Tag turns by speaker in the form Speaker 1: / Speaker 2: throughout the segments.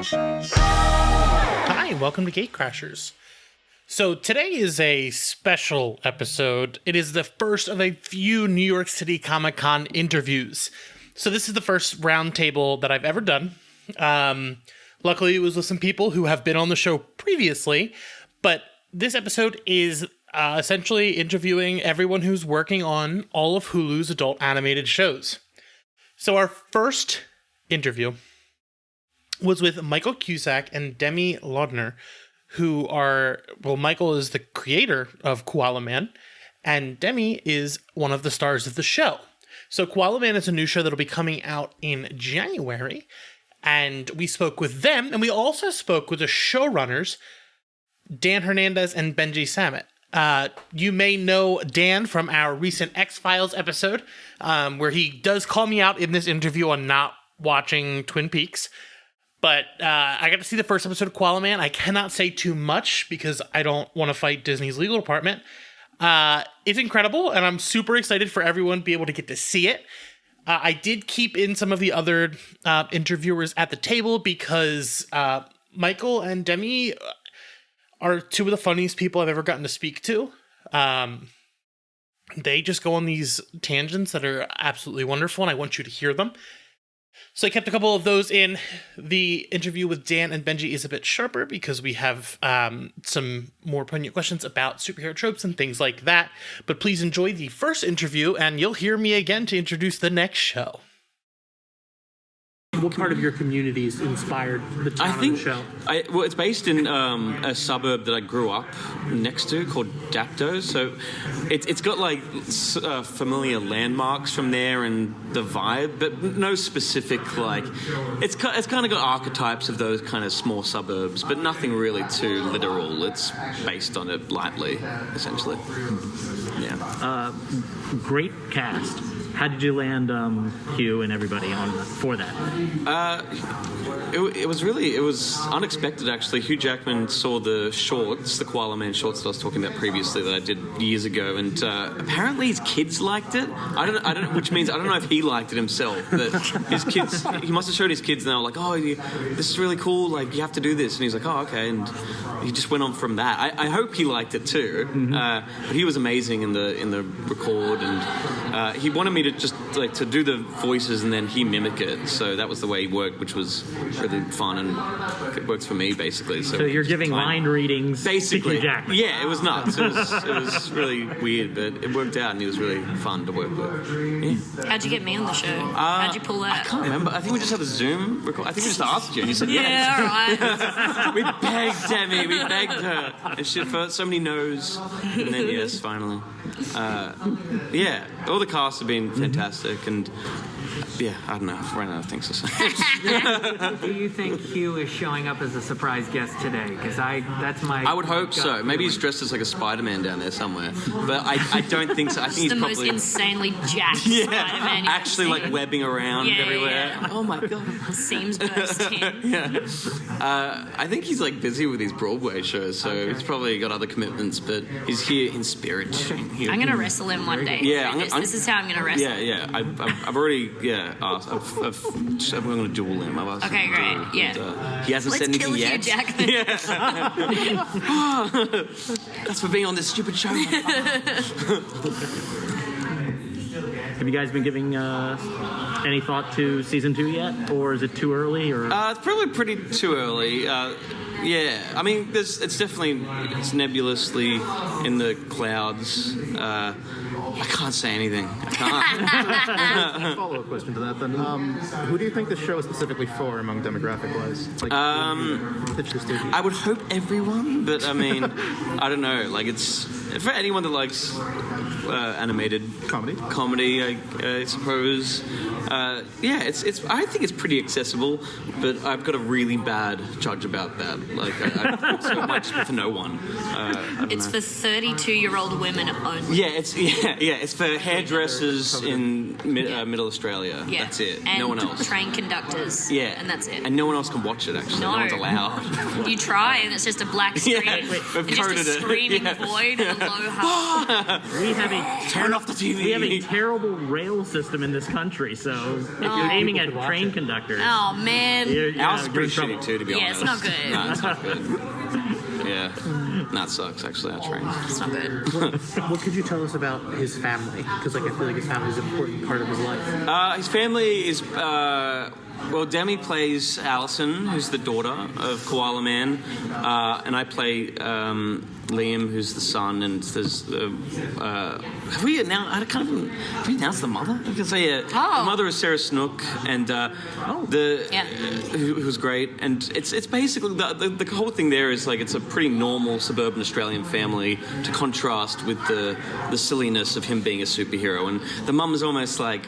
Speaker 1: Hi, welcome to Gatecrashers. So today is a special episode. It is the first of a few New York City Comic Con interviews. So this is the first roundtable that I've ever done. Luckily, it was with some people who have been on the show previously, but this episode is essentially interviewing everyone who's working on all of Hulu's adult animated shows. So our first interview was with Michael Cusack and Demi Lardner, who are, well, Michael is the creator of Koala Man, and Demi is one of the stars of the show. So Koala Man is a new show that'll be coming out in January, and we spoke with them, and we also spoke with the showrunners, Dan Hernandez and Benji Samit. You may know Dan from our recent X-Files episode, where he does call me out in this interview on not watching Twin Peaks. But I got to see the first episode of Koala Man. I cannot say too much because I don't want to fight Disney's legal department. It's incredible, and I'm super excited for everyone to be able to get to see it. I did keep in some of the other interviewers at the table because Michael and Demi are two of the funniest people I've ever gotten to speak to. They just go on these tangents that are absolutely wonderful, and I want you to hear them. So I kept a couple of those in. The interview with Dan and Benji is a bit sharper because we have some more poignant questions about superhero tropes and things like that. But please enjoy the first interview, and you'll hear me again to introduce the next show. What part of your community inspired the tone of the show?
Speaker 2: Well, it's based in a suburb that I grew up next to called Dapto. So it's got like familiar landmarks from there and the vibe, but no specific like. It's kind of got archetypes of those kind of small suburbs, but nothing really too literal. It's based on it lightly, essentially. Yeah.
Speaker 3: Great cast. How did you land Hugh and everybody for that?
Speaker 2: It was unexpected, actually. Hugh Jackman saw the shorts, the Koala Man shorts that I was talking about previously that I did years ago, and apparently his kids liked it. I don't, which means I don't know if he liked it himself, but his kids, he must have showed his kids, and they were like, "Oh, this is really cool. Like, you have to do this." And he's like, "Oh, okay." And he just went on from that. I hope he liked it too. Mm-hmm. But he was amazing in the record, and he wanted me to just like to do the voices and then he mimic it. So that was the way he worked, which was really fun, and it works for me basically. So
Speaker 3: you're giving line readings,
Speaker 2: basically.
Speaker 3: to Hugh Jackman.
Speaker 2: Yeah, it was nuts. It was really weird, but it worked out, and he was really fun to work with. Yeah.
Speaker 4: How'd you get me on the show? How'd you pull that?
Speaker 2: I can't remember. I think we just had a Zoom record. I think we just asked you, and you said
Speaker 4: yeah,
Speaker 2: yes. All right. We begged Demi. We begged her. And she first so many no's, and then yes, finally. Yeah, all the casts have been fantastic, and yeah, I don't know. I've run out of things to say.
Speaker 5: Do you think Hugh is showing up as a surprise guest today? Because that's my.
Speaker 2: I would hope so. Maybe he's dressed as like a Spider-Man down there somewhere, but I don't think so. I think he's
Speaker 4: the
Speaker 2: probably
Speaker 4: most insanely jacked
Speaker 2: yeah,
Speaker 4: Spider-Man.
Speaker 2: actually like webbing around everywhere.
Speaker 4: Yeah.
Speaker 2: Oh my god,
Speaker 4: seams bursting.
Speaker 2: Yeah, I think he's like busy with his Broadway shows, so he's probably got other commitments. But he's here in spirit.
Speaker 4: I'm gonna wrestle him one day.
Speaker 2: Yeah,
Speaker 4: this is how I'm gonna wrestle.
Speaker 2: Yeah. I've already asked. I'm going to duel him. I've asked
Speaker 4: okay,
Speaker 2: him
Speaker 4: great. Yeah.
Speaker 2: He hasn't said anything yet.
Speaker 4: Let's kill Hugh Jackman.
Speaker 2: Yeah. That's for being on this stupid show.
Speaker 3: Have you guys been giving any thought to season 2 yet, or is it too early? Or
Speaker 2: it's probably pretty too early. Yeah, I mean, it's nebulously in the clouds. I can't say anything. I can't.
Speaker 6: A follow-up question to that, then. Who do you think the show is specifically for, among demographic-wise? Like, pitch this to you.
Speaker 2: I would hope everyone, but I mean, I don't know. Like, it's for anyone that likes animated comedy, I suppose. Yeah, it's. I think it's pretty accessible, but I've got a really bad judge about that. Like, so much for no one.
Speaker 4: It's for 32-year-old women only.
Speaker 2: Yeah, it's for hairdressers in Middle Australia.
Speaker 4: Yeah.
Speaker 2: That's it.
Speaker 4: And
Speaker 2: no one else.
Speaker 4: Train conductors.
Speaker 2: Yeah,
Speaker 4: and that's it.
Speaker 2: And no one else can watch it. Actually, no one's allowed.
Speaker 4: You try, and it's just a black screen.
Speaker 2: Yeah, we've
Speaker 4: and just a screaming void and a low hum.
Speaker 3: We have
Speaker 2: turn off the TV.
Speaker 3: We have a terrible rail system in this country, so if you're aiming at train conductors,
Speaker 4: Oh man.
Speaker 2: Ours is pretty
Speaker 3: you're in
Speaker 2: shitty too, to be
Speaker 4: Yeah,
Speaker 2: honest.
Speaker 4: it's not good.
Speaker 2: No, it's not good. Yeah. That sucks, actually, our train.
Speaker 4: It's not good.
Speaker 7: What could you tell us about his family? Because like I feel like his family is an important part of his life.
Speaker 2: His family is... well, Demi plays Allison, who's the daughter of Koala Man, and I play Liam, who's the son, and there's have we announced the mother? I can say the mother is Sarah Snook, and who was great, and it's basically the whole thing there is like it's a pretty normal suburban Australian family to contrast with the silliness of him being a superhero, and the mum is almost like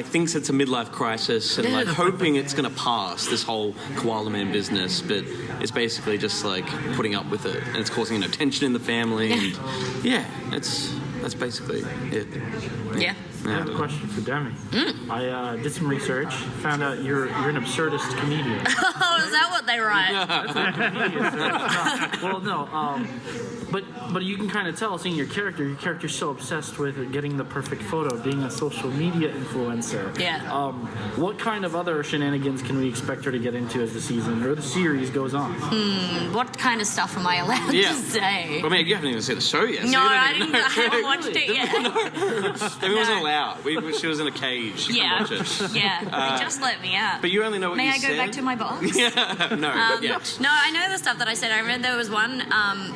Speaker 2: thinks it's a midlife crisis and like hoping it's gonna pass this whole Koala Man business, but it's basically just like putting up with it, and it's causing tension in the family, and that's basically it.
Speaker 4: Yeah.
Speaker 3: I have a question for Demi. I did some research, found out you're an absurdist comedian.
Speaker 4: Oh, is that what they write?
Speaker 3: Well, no, but you can kind of tell, seeing your character's so obsessed with getting the perfect photo, being a social media influencer.
Speaker 4: Yeah.
Speaker 3: What kind of other shenanigans can we expect her to get into as the season or the series goes on?
Speaker 4: What kind of stuff am I allowed to say?
Speaker 2: I mean, you haven't even seen the show yet.
Speaker 4: No,
Speaker 2: so
Speaker 4: I haven't watched it yet.
Speaker 2: It wasn't allowed. She was in a cage. She couldn't watch it.
Speaker 4: Yeah. They just let me out.
Speaker 2: But you only know what
Speaker 4: May
Speaker 2: you
Speaker 4: I
Speaker 2: said.
Speaker 4: go back to my box?
Speaker 2: But yeah.
Speaker 4: No, I know the stuff that I said. I remember there was one.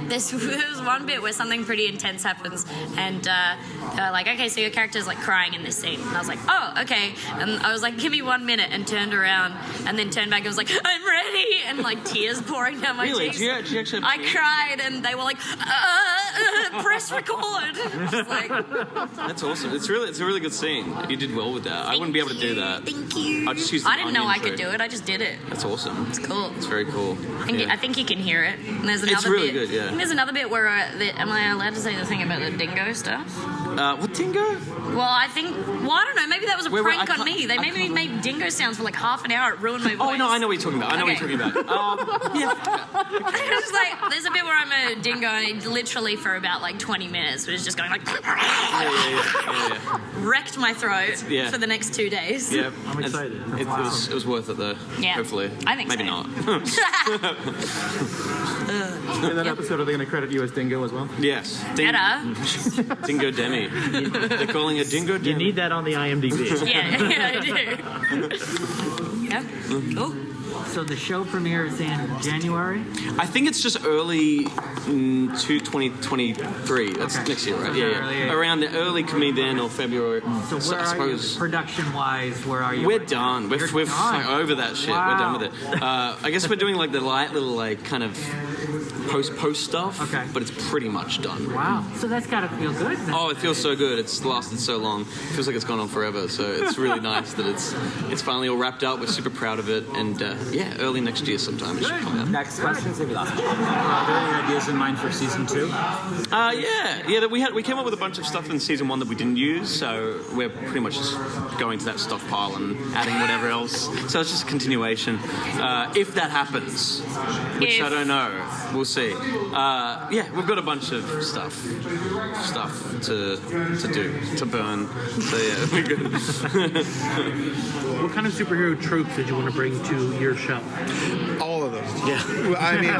Speaker 4: There was one bit where something pretty intense happens, and they're like, "Okay, so your character's like crying in this scene." And I was like, "Oh, okay." And I was like, "Give me 1 minute," and turned around, and then turned back and was like, "I'm ready," and like tears pouring down my
Speaker 2: Really?
Speaker 4: cheeks.
Speaker 2: Did you actually have
Speaker 4: I
Speaker 2: tears?
Speaker 4: cried, and they were like, "Press record." Just like,
Speaker 2: That's awesome. It's a really good scene. You did well with that. I wouldn't be able to do that.
Speaker 4: Thank you.
Speaker 2: I just used the
Speaker 4: I didn't know I
Speaker 2: onion
Speaker 4: could
Speaker 2: trick.
Speaker 4: do it. I just did it.
Speaker 2: That's awesome.
Speaker 4: It's cool.
Speaker 2: It's very cool.
Speaker 4: I think you can hear it. And there's another
Speaker 2: really
Speaker 4: bit.
Speaker 2: good, yeah.
Speaker 4: I think there's another bit where am I allowed to say the thing about the dingo stuff?
Speaker 2: What dingo?
Speaker 4: Well, I don't know. Maybe that was a
Speaker 2: Wait,
Speaker 4: prank
Speaker 2: I
Speaker 4: on me. They made me make dingo sounds for like half an hour. It ruined my voice.
Speaker 2: Oh no, I know what you're talking about.
Speaker 4: It's like there's a bit where I'm a dingo and it literally for about like 20 minutes was just going like wrecked my throat for the next 2 days.
Speaker 2: Yeah,
Speaker 3: I'm excited.
Speaker 2: It was worth it though.
Speaker 4: Yeah.
Speaker 2: Hopefully.
Speaker 4: I think
Speaker 2: Maybe
Speaker 4: so.
Speaker 2: not.
Speaker 6: In that episode, are they going to credit you as Dingo as well?
Speaker 2: Yes.
Speaker 4: Better.
Speaker 2: Dingo Demi. They're calling it Dingo Demi.
Speaker 3: You need that on the IMDb.
Speaker 4: Yeah, I do. Yeah. Cool.
Speaker 5: So the show premieres in January?
Speaker 2: I think it's just early to 2023. That's
Speaker 5: Okay.
Speaker 2: next year, right?
Speaker 5: Okay,
Speaker 2: Yeah.
Speaker 5: early, yeah.
Speaker 2: Around the early then or February.
Speaker 5: So where
Speaker 2: I
Speaker 5: are
Speaker 2: suppose.
Speaker 5: you
Speaker 2: Production-wise,
Speaker 5: where are you?
Speaker 2: We're done. We're
Speaker 5: done.
Speaker 2: over that shit.
Speaker 5: Wow.
Speaker 2: We're done with it. I guess we're doing like the light little like kind of post stuff.
Speaker 5: Okay.
Speaker 2: But it's pretty much done.
Speaker 5: Wow. So that's got to feel good. then.
Speaker 2: Oh, it feels so good. It's lasted so long. It feels like it's gone on forever. So it's really nice that it's finally all wrapped up. We're super proud of it. And early next year sometime it should come out.
Speaker 8: Next question. Save the last one. Are there any ideas in mind for season 2?
Speaker 2: We came up with a bunch of stuff in season 1 that we didn't use. So we're pretty much just going to that stockpile and adding whatever else. So it's just a continuation. If that happens, which I don't know. We'll see. We've got a bunch of stuff to do, to burn. So yeah, we're good.
Speaker 7: What kind of superhero tropes did you want to bring to your show?
Speaker 9: All of them. Yeah. I mean,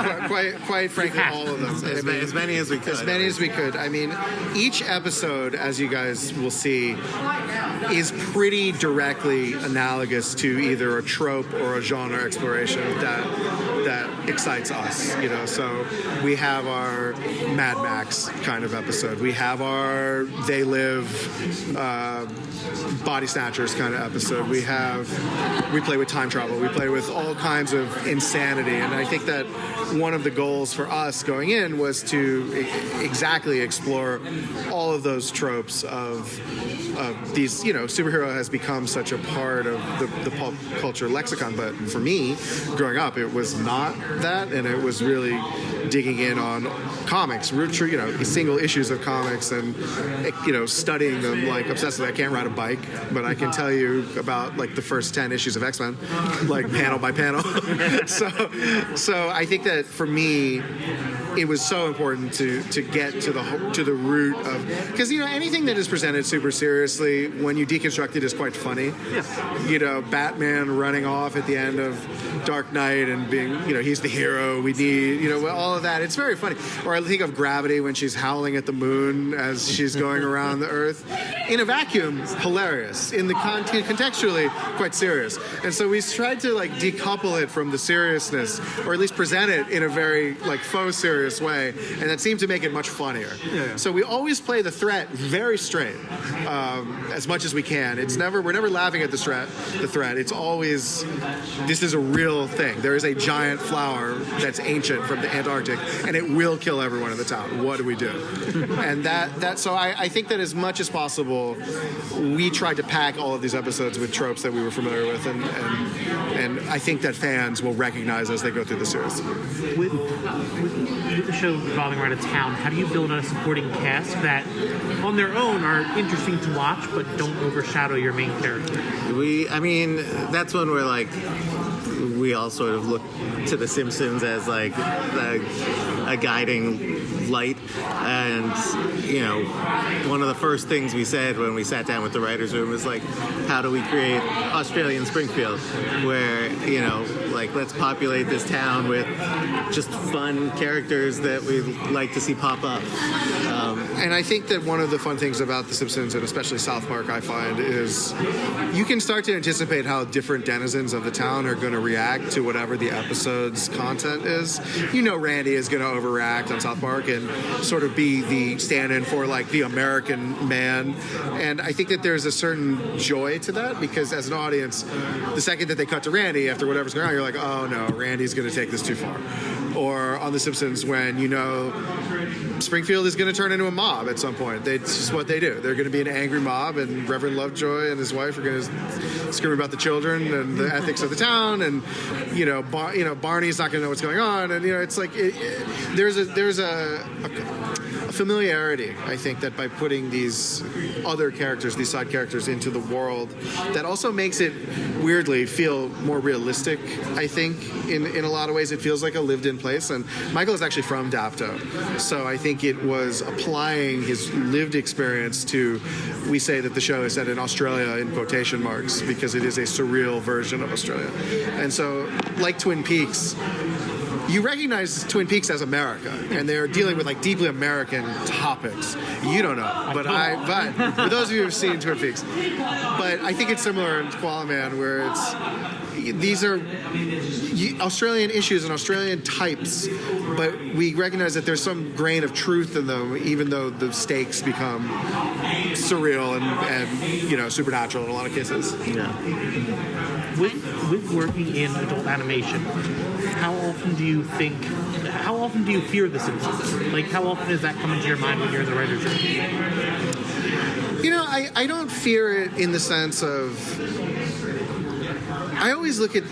Speaker 9: quite frankly, all of them.
Speaker 6: As many as we could.
Speaker 9: As many as we could. I mean, each episode, as you guys will see, is pretty directly analogous to either a trope or a genre exploration that excites us. You know, so we have our Mad Max kind of episode. We have our They Live Body Snatchers kind of episode. We play with time travel. We play with all kinds of insanity. And I think that one of the goals for us going in was to exactly explore all of those tropes of these, superhero has become such a part of the pop culture lexicon. But for me, growing up, it was not that, and it was really digging in on comics, single issues of comics, and studying them like obsessively. I can't ride a bike, but I can tell you about like the first 10 issues of X-Men, like panel by panel. So I think that for me, it was so important to get to the root of, because anything that is presented super seriously, when you deconstruct it, is quite funny. Yeah. Batman running off at the end of Dark Knight and being, he's the hero we need, all of that. It's very funny. Or I think of Gravity when she's howling at the moon as she's going around the Earth. In a vacuum, hilarious. In the contextually, quite serious. And so we tried to like decouple it from the seriousness, or at least present it in a very like faux serious way, and that seemed to make it much funnier. Yeah. So we always play the threat very straight, as much as we can. We're never laughing at the threat. It's always, this is a real thing. There is a giant flower that's ancient from the Antarctic, and it will kill everyone in the town. What do we do? And so I think that as much as possible, we tried to pack all of these episodes with tropes that we were familiar with, and I think that fans will recognize as they go through the series.
Speaker 3: With the show revolving around a town, how do you build a supporting cast that, on their own, are interesting to watch but don't overshadow your main character?
Speaker 10: That's when we're like, we all sort of look to The Simpsons as like a guiding light, and one of the first things we said when we sat down with the writers' room was like, how do we create Australian Springfield, where let's populate this town with just fun characters that we like to see pop up.
Speaker 9: And I think that one of the fun things about The Simpsons, and especially South Park, I find, is you can start to anticipate how different denizens of the town are going to react to whatever the episode's content is. Randy is going to overreact on South Park and sort of be the stand-in for like the American man. And I think that there's a certain joy to that, because as an audience, the second that they cut to Randy after whatever's going on, you're like, oh no, Randy's going to take this too far. Or on The Simpsons, when Springfield is going to turn into a mob at some point. It's just what they do. They're going to be an angry mob, and Reverend Lovejoy and his wife are going to scream about the children and the ethics of the town, and Barney's not going to know what's going on, and it's like there's a familiarity, I think, that by putting these other characters, these side characters, into the world, that also makes it weirdly feel more realistic. I think in a lot of ways it feels like a lived-in place. And Michael is actually from Dapto, so I think it was applying his lived experience to, we say that the show is set in Australia in quotation marks because it is a surreal version of Australia. And so, like Twin Peaks, you recognize Twin Peaks as America, and they're dealing with like deeply American topics. You don't know, but for those of you who've seen Twin Peaks, but I think it's similar in Koala Man, where these are Australian issues and Australian types, but we recognize that there's some grain of truth in them, even though the stakes become surreal and supernatural in a lot of cases.
Speaker 3: Yeah. With working in adult animation, how often do you fear The Simpsons? Like, how often does that come into your mind when you're in the writer's room?
Speaker 9: I don't fear it in the sense of, I always look at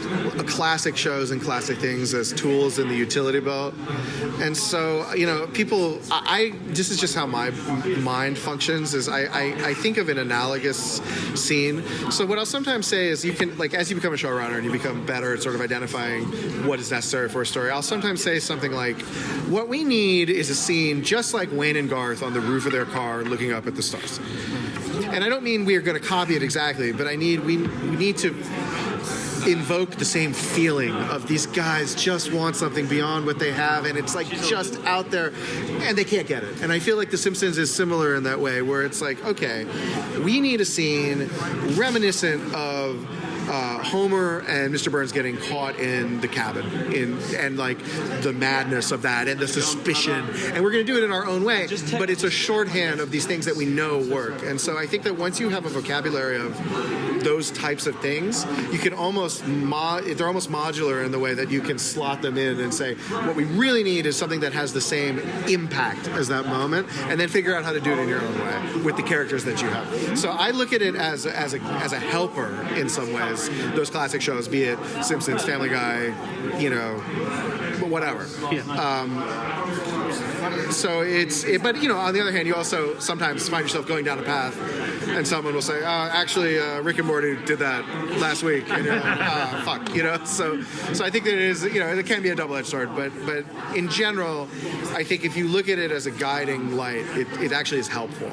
Speaker 9: classic shows and classic things as tools in the utility belt. And so, this is just how my mind functions, is I think of an analogous scene. So what I'll sometimes say is, you can, like, as you become a showrunner and you become better at sort of identifying what is necessary for a story, I'll sometimes say something like, what we need is a scene just like Wayne and Garth on the roof of their car looking up at the stars. And I don't mean we're going to copy it exactly, but we need to invoke the same feeling of these guys just want something beyond what they have, and it's like just out there and they can't get it. And I feel like The Simpsons is similar in that way, where it's like, okay, we need a scene reminiscent of Homer and Mr. Burns getting caught in the cabin, and like the madness of that and the suspicion, and we're going to do it in our own way, but it's a shorthand of these things that we know work. And so I think that once you have a vocabulary of those types of things, you can almost they're almost modular in the way that you can slot them in and say, what we really need is something that has the same impact as that moment, and then figure out how to do it in your own way with the characters that you have. So I look at it as a helper in some ways, as those classic shows, be it Simpsons, Family Guy, whatever. So but on the other hand, you also sometimes find yourself going down a path, and someone will say, actually, Rick and Morty did that last week, and you're like, fuck, So I think that it is, it can be a double-edged sword, but in general, I think if you look at it as a guiding light, it actually is helpful.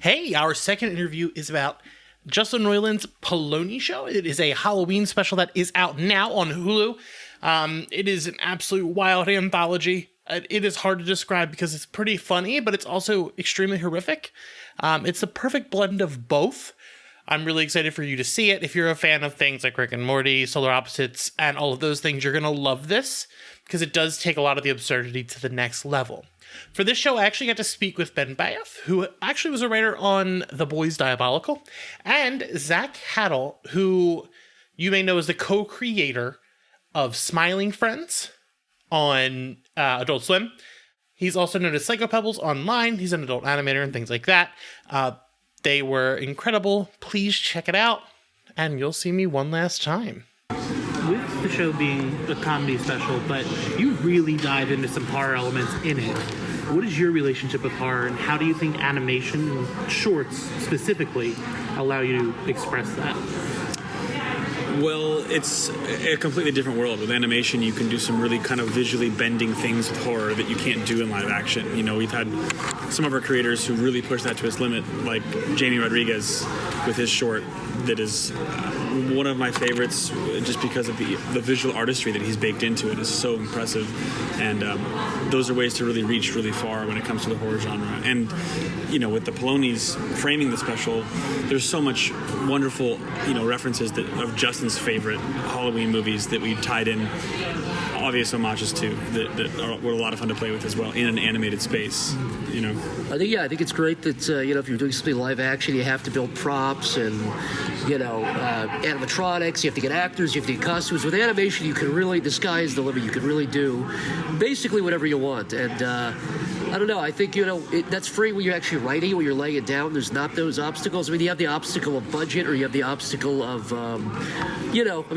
Speaker 1: Hey, our second interview is about Justin Roiland's Paloni show. It is a Halloween special that is out now on Hulu. It is an absolute wild anthology. It is hard to describe because it's pretty funny, but it's also extremely horrific. It's the perfect blend of both. I'm really excited for you to see it. If you're a fan of things like Rick and Morty, Solar Opposites, and all of those things, you're going to love this because it does take a lot of the absurdity to the next level. For this show, I actually got to speak with Ben Bayoff, who actually was a writer on The Boys Diabolical, and Zach Haddle, who you may know as the co-creator of Smiling Friends on Adult Swim. He's also known as Psycho Pebbles online. He's an adult animator and things like that. They were incredible. Please check it out, and you'll see me one last time.
Speaker 3: With the show being a comedy special, but you really dive into some horror elements in it. What is your relationship with horror, and how do you think animation and shorts specifically allow you to express that?
Speaker 8: Well, it's a completely different world. With animation, you can do some really kind of visually bending things with horror that you can't do in live action. We've had some of our creators who really push that to its limit, like Jamie Rodriguez with his short that is one of my favorites just because of the visual artistry that he's baked into it is so impressive. And those are ways to really reach really far when it comes to the horror genre. And, with the Palonis framing the special, there's so much wonderful, references of Justin's favorite Halloween movies that we tied in obvious homages to that were a lot of fun to play with as well in an animated space.
Speaker 11: I think it's great that if you're doing something live action, you have to build props and animatronics. You have to get actors. You have to get costumes. With animation, you can really, the sky is the limit. You can really do basically whatever you want. And I don't know. I think that's free when you're actually writing, when you're laying it down. There's not those obstacles. I mean, you have the obstacle of budget, or you have the obstacle of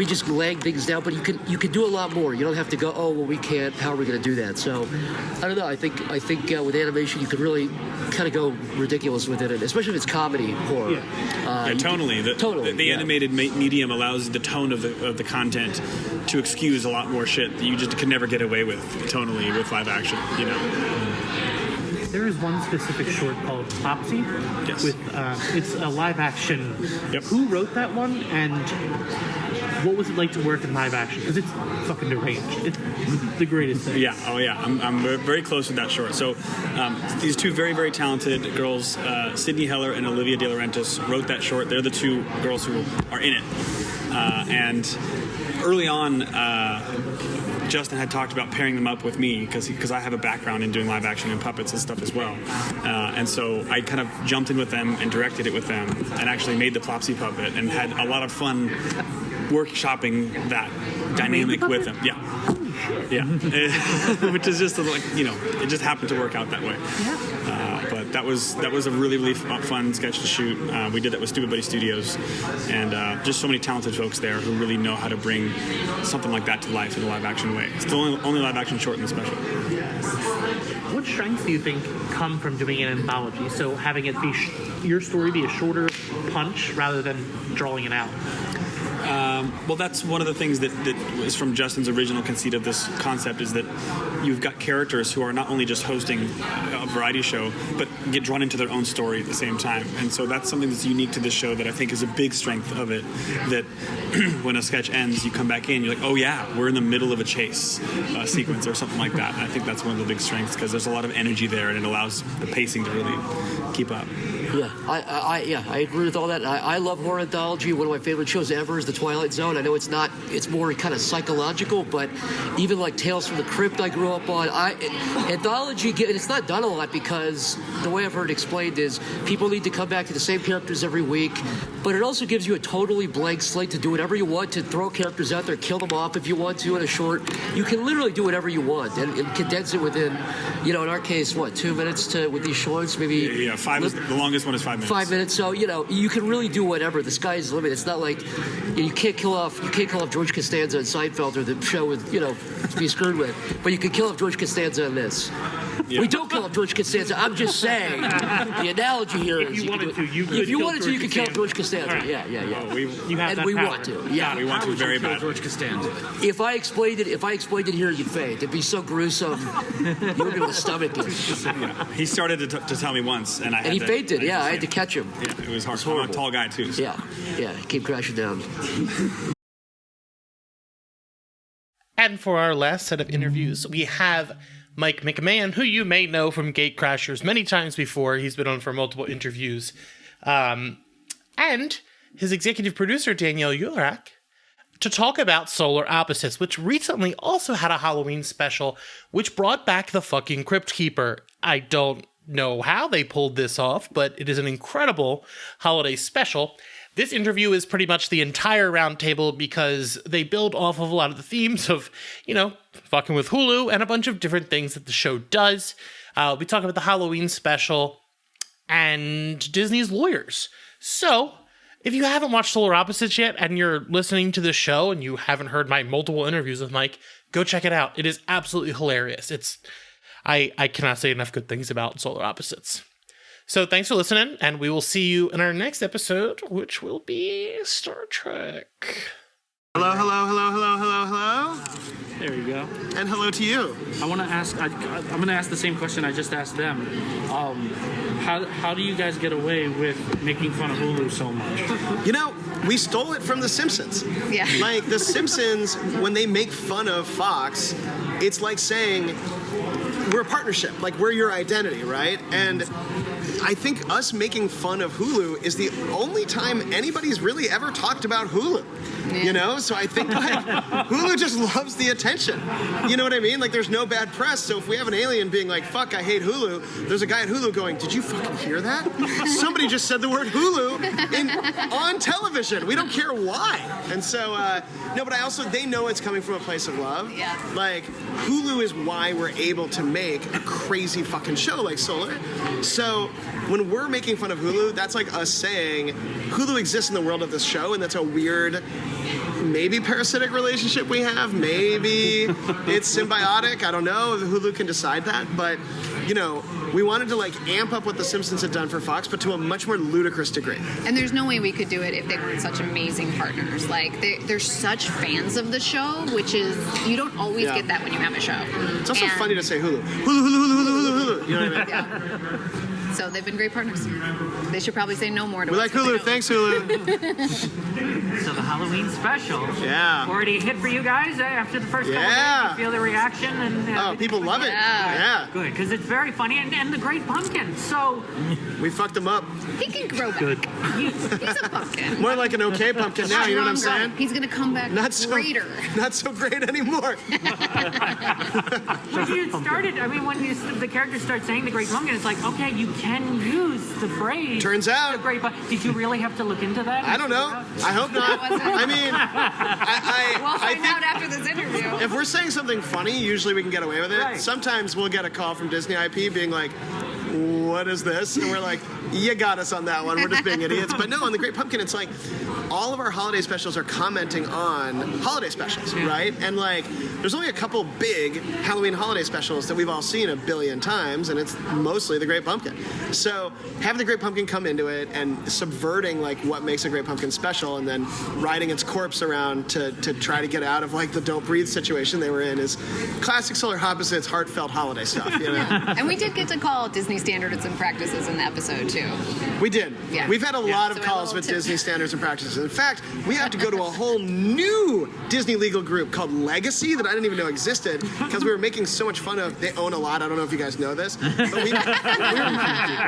Speaker 11: just laying things down. But you can do a lot more. You don't have to go, oh well, we can't. How are we going to do that? So I don't know. I think with animation, you can really kind of go ridiculous with it, especially if it's comedy horror.
Speaker 8: Tonally, the animated medium allows the tone of the content to excuse a lot more shit that you just can never get away with tonally with live action.
Speaker 3: There is one specific short called Plopsy.
Speaker 8: Yes.
Speaker 3: It's a live action.
Speaker 8: Yep.
Speaker 3: Who wrote that one, and what was it like to work in live action? Because it's fucking deranged. It's the greatest thing.
Speaker 8: Yeah. Oh yeah. I'm very close with that short. So these two very, very talented girls, Sydney Heller and Olivia De Laurentiis, wrote that short. They're the two girls who are in it. And early on, Justin had talked about pairing them up with me because I have a background in doing live action and puppets and stuff as well. And so I kind of jumped in with them and directed it with them and actually made the Plopsy puppet and had a lot of fun workshopping that dynamic with them. Yeah. Yeah. Which is just it just happened to work out that way. But that was a really, really fun sketch to shoot. We did that with Stupid Buddy Studios, and just so many talented folks there who really know how to bring something like that to life in a live action way. It's the only live action short in the special.
Speaker 3: What strengths do you think come from doing an anthology? So having it be your story be a shorter punch rather than drawing it out.
Speaker 8: Well, that's one of the things that is from Justin's original conceit of this concept, is that you've got characters who are not only just hosting a variety show, but get drawn into their own story at the same time. And so that's something that's unique to this show that I think is a big strength of it, that when a sketch ends, you come back in, you're like, oh yeah, we're in the middle of a chase sequence or something like that. And I think that's one of the big strengths because there's a lot of energy there and it allows the pacing to really keep up.
Speaker 11: Yeah, I agree with all that. I love horror anthology. One of my favorite shows ever is The Twilight Zone. I know it's more kind of psychological, but even like Tales from the Crypt I grew up on. Anthology, it's not done a lot because the way I've heard it explained is people need to come back to the same characters every week, but it also gives you a totally blank slate to do whatever you want, to throw characters out there, kill them off if you want to in a short. You can literally do whatever you want and condense it within, in our case, 2 minutes with these shorts, maybe?
Speaker 8: Yeah, 5 is the longest longest one is 5 minutes.
Speaker 11: 5 minutes. So you can really do whatever. The sky's the limit. It's not like you can't kill off George Costanza and Seinfeld or the show with to be screwed with. But you can kill off George Costanza in this. Yeah. We don't kill off George Costanza. I'm just saying the analogy here is
Speaker 3: if you wanted to, you
Speaker 11: could kill George Costanza. Right. Yeah.
Speaker 3: Well, you have that
Speaker 11: we
Speaker 3: power.
Speaker 11: want to. Yeah,
Speaker 8: we want to very bad.
Speaker 5: George Costanza.
Speaker 11: If I explained it here, you'd faint. It'd be so gruesome. You wouldn't be able to stomach it.
Speaker 8: Yeah. He started to tell me once, and
Speaker 11: he fainted. I had to catch him.
Speaker 8: Yeah, it was hard. I'm a tall guy too. So.
Speaker 11: Yeah. Keep crashing down.
Speaker 1: And for our last set of interviews, we have Mike McMahon, who you may know from Gatecrashers many times before. He's been on for multiple interviews. And his executive producer, Danielle Yurak, to talk about Solar Opposites, which recently also had a Halloween special, which brought back the fucking Crypt Keeper. I don't know how they pulled this off, but it is an incredible holiday special. This interview is pretty much the entire roundtable because they build off of a lot of the themes of, fucking with Hulu and a bunch of different things that the show does. We talk about the Halloween special and Disney's lawyers. So, if you haven't watched Solar Opposites yet and you're listening to this show and you haven't heard my multiple interviews with Mike, go check it out. It is absolutely hilarious. I cannot say enough good things about Solar Opposites. So thanks for listening, and we will see you in our next episode, which will be Star Trek.
Speaker 12: Hello, hello, hello, hello, hello, hello.
Speaker 3: There you go.
Speaker 12: And hello to you.
Speaker 3: I want to ask. I'm going to ask the same question I just asked them. How do you guys get away with making fun of Hulu so much?
Speaker 12: We stole it from The Simpsons.
Speaker 4: Yeah.
Speaker 12: Like The Simpsons, when they make fun of Fox, it's like saying we're a partnership. Like we're your identity, right? And I think us making fun of Hulu is the only time anybody's really ever talked about Hulu.
Speaker 4: Yeah.
Speaker 12: So I think Hulu just loves the attention. You know what I mean? Like there's no bad press. So if we have an alien being like, fuck, I hate Hulu, there's a guy at Hulu going, did you fucking hear that? Somebody just said the word Hulu on television. We don't care why. And so, but they know it's coming from a place of love.
Speaker 4: Yeah.
Speaker 12: Like Hulu is why we're able to make a crazy fucking show like Solar. So when we're making fun of Hulu, that's like us saying Hulu exists in the world of this show, and that's a weird, maybe parasitic relationship we have. Maybe it's symbiotic. I don't know. Hulu can decide that. But, we wanted to amp up what The Simpsons had done for Fox, but to a much more ludicrous degree.
Speaker 13: And there's no way we could do it if they weren't such amazing partners. They're such fans of the show, which is, you don't always get that when you have a show.
Speaker 12: It's also funny to say Hulu. Hulu. You know what I mean?
Speaker 13: Yeah. So they've been great partners. They should probably say no more to us.
Speaker 12: We like Hulu. Thanks, Hulu.
Speaker 5: So the Halloween special.
Speaker 12: Yeah.
Speaker 5: Already hit for you guys after the first couple days. You feel the reaction. And
Speaker 12: people love it. Yeah.
Speaker 5: Good, because it's very funny. And the Great Pumpkin. So
Speaker 12: we fucked him up.
Speaker 13: He can grow back. He's a pumpkin.
Speaker 12: More like an okay pumpkin now. You know what I'm saying?
Speaker 13: He's going to come back greater.
Speaker 12: Not so great anymore.
Speaker 5: When you started, when the characters start saying the Great Pumpkin, it's like, okay, you can use the phrase.
Speaker 12: Turns out.
Speaker 5: The Great Pumpkin. Did you really have to look into that?
Speaker 12: I don't know. I hope not.
Speaker 13: We'll find out after this interview.
Speaker 12: If we're saying something funny, usually we can get away with it.
Speaker 5: Right.
Speaker 12: Sometimes we'll get a call from Disney IP being like, what is this? And we're like, you got us on that one. We're just being idiots. But no, on the Great Pumpkin, it's like all of our holiday specials are commenting on holiday specials, right? And there's only a couple big Halloween holiday specials that we've all seen a billion times, and it's mostly the Great Pumpkin. So having the Great Pumpkin come into it and subverting what makes a Great Pumpkin special, and then riding its corpse around to try to get out of the don't breathe situation they were in is classic Solar Opposites heartfelt holiday stuff.
Speaker 13: And we did get to call Disney standards and practices in the episode too.
Speaker 12: We did.
Speaker 13: Yeah.
Speaker 12: We've had a lot of calls with Disney standards and practices. In fact, we had to go to a whole new Disney legal group called Legacy that I didn't even know existed because we were making so much fun of. They own a lot. I don't know if you guys know this, but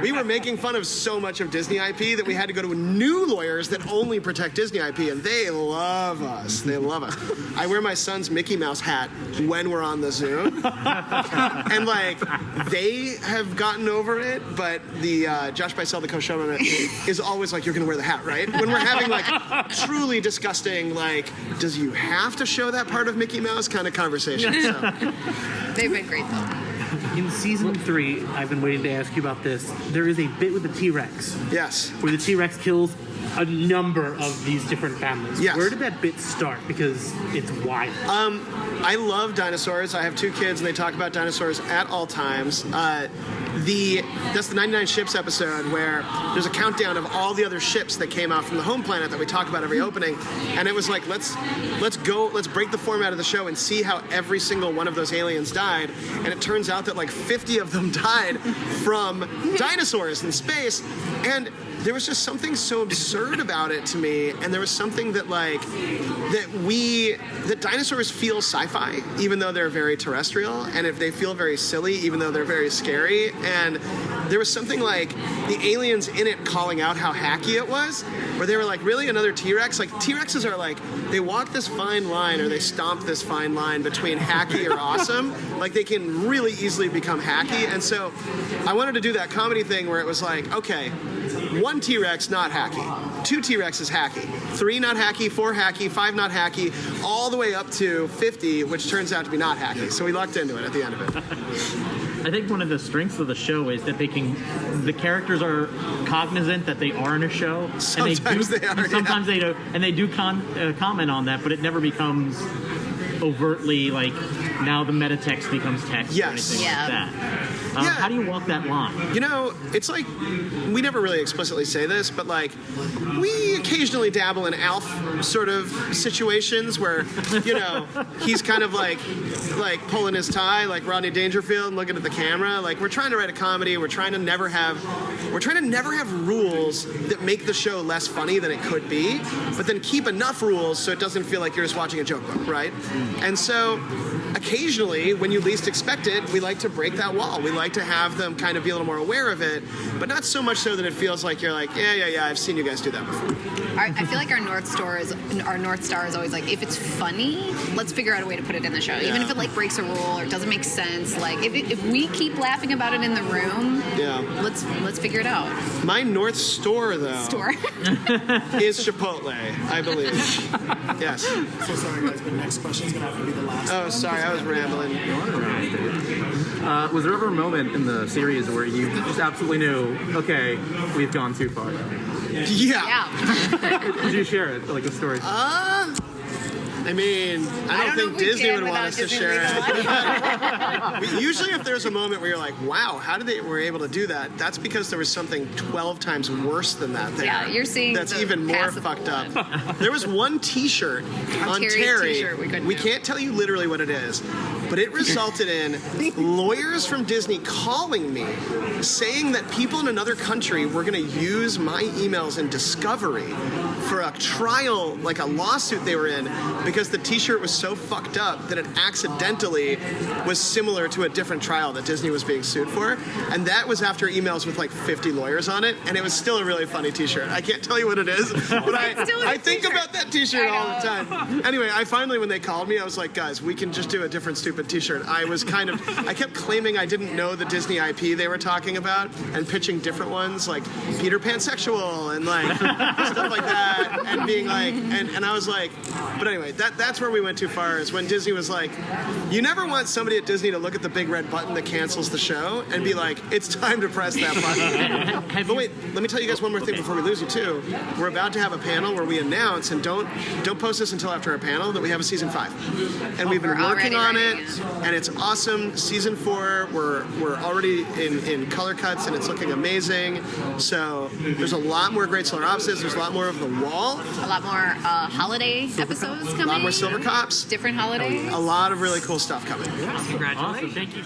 Speaker 12: we were making fun of so much of Disney IP that we had to go to new lawyers that only protect Disney IP, and they love us. They love us. I wear my son's Mickey Mouse hat when we're on the Zoom, and they have gotten over it, but the Josh Bicel, the co-showrunner, is always like, you're going to wear the hat, right? When we're having truly disgusting, does you have to show that part of Mickey Mouse kind of conversation? So.
Speaker 13: They've been great though.
Speaker 3: In season 3, I've been waiting to ask you about this. There is a bit with the T-Rex.
Speaker 12: Yes.
Speaker 3: Where the T-Rex kills a number of these different families.
Speaker 12: Yes.
Speaker 3: Where did that bit start? Because it's wild.
Speaker 12: I love dinosaurs. I have 2 kids, and they talk about dinosaurs at all times. That's the 99 Ships episode where there's a countdown of all the other ships that came out from the home planet that we talk about every opening, and it was like let's break the format of the show and see how every single one of those aliens died, and it turns out that like 50 of them died from dinosaurs in space, and there was just something so absurd about it to me, and there was something that that dinosaurs feel sci-fi, even though they're very terrestrial, and if they feel very silly, even though they're very scary, and there was something like the aliens in it calling out how hacky it was, where they were like, really, another T-Rex? Like, T-Rexes are like, they walk this fine line, or they stomp this fine line between hacky or awesome. Like, they can really easily become hacky, and so I wanted to do that comedy thing where it was like, okay, 1 T-Rex, not hacky. 2 T-Rexes, hacky. 3 not hacky, 4 hacky, 5 not hacky, all the way up to 50, which turns out to be not hacky. So we lucked into it at the end of it.
Speaker 14: I think one of the strengths of the show is that the characters are cognizant that they are in a show.
Speaker 12: Sometimes they are.
Speaker 14: Sometimes they do, and they do comment on that, but it never becomes overtly like now the meta text becomes text or anything like that. How do you walk that line?
Speaker 12: You know, it's like, we never really explicitly say this, but like, we occasionally dabble in Alf sort of situations where, you know, he's kind of like pulling his tie, like Rodney Dangerfield, and looking at the camera. Like, we're trying to write a comedy. We're trying to never have rules that make the show less funny than it could be, but then keep enough rules so it doesn't feel like you're just watching a joke book, right? And so occasionally, when you least expect it, we like to break that wall. We like to have them kind of be a little more aware of it, but not so much so that it feels like you're like, yeah, I've seen you guys do that before.
Speaker 13: I feel like our North Star is always like, if it's funny, let's figure out a way to put it in the show. Even if it like breaks a rule or doesn't make sense. Like if we keep laughing about it in the room, let's figure it out.
Speaker 12: My North Store though is Chipotle, I believe. Yes.
Speaker 15: So sorry guys, but next question's gonna have to be the last.
Speaker 12: Oh, sorry, I was rambling.
Speaker 6: Was there ever a moment in the series where you just absolutely knew, okay, we've gone too far?
Speaker 12: Yeah.
Speaker 6: Did you share it, like a story?
Speaker 12: I mean, I don't think Disney would want us to share it. But usually if there's a moment where you're like, wow, how did they were able to do that? That's because there was something 12 times worse than that there.
Speaker 13: Yeah, you're seeing
Speaker 12: that's even more fucked up. There was one T-shirt on Terry.
Speaker 13: T-shirt
Speaker 12: we can't tell you literally what it is, but it resulted in lawyers from Disney calling me saying that people in another country were going to use my emails in discovery for a trial, like a lawsuit they were in, because the T-shirt was so fucked up that it accidentally was similar to a different trial that Disney was being sued for. And that was after emails with like 50 lawyers on it, and it was still a really funny T-shirt. I can't tell you what it is, but I think about that T-shirt all the time. Anyway, I finally, when they called me, I was like, guys, we can just do a different stupid T-shirt. I kept claiming I didn't know the Disney IP they were talking about and pitching different ones, like Peter Pansexual and like stuff like that. And being like, and I was like, but anyway, that's where we went too far, is when Disney was like, you never want somebody at Disney to look at the big red button that cancels the show and be like, it's time to press that button. But wait, let me tell you guys one more thing before we lose you too. We're about to have a panel where we announce, and don't post this until after our panel, that we have a season 5. And we've been working on it, and it's awesome. Season 4, we're already in color cuts, and it's looking amazing. So there's a lot more great solar opposites. There's a lot more of the wall.
Speaker 13: A lot more holiday episodes coming.
Speaker 12: A lot more Silver Cops.
Speaker 13: Different holidays.
Speaker 12: A lot of really cool stuff coming.
Speaker 14: Congratulations. Awesome. Thank you.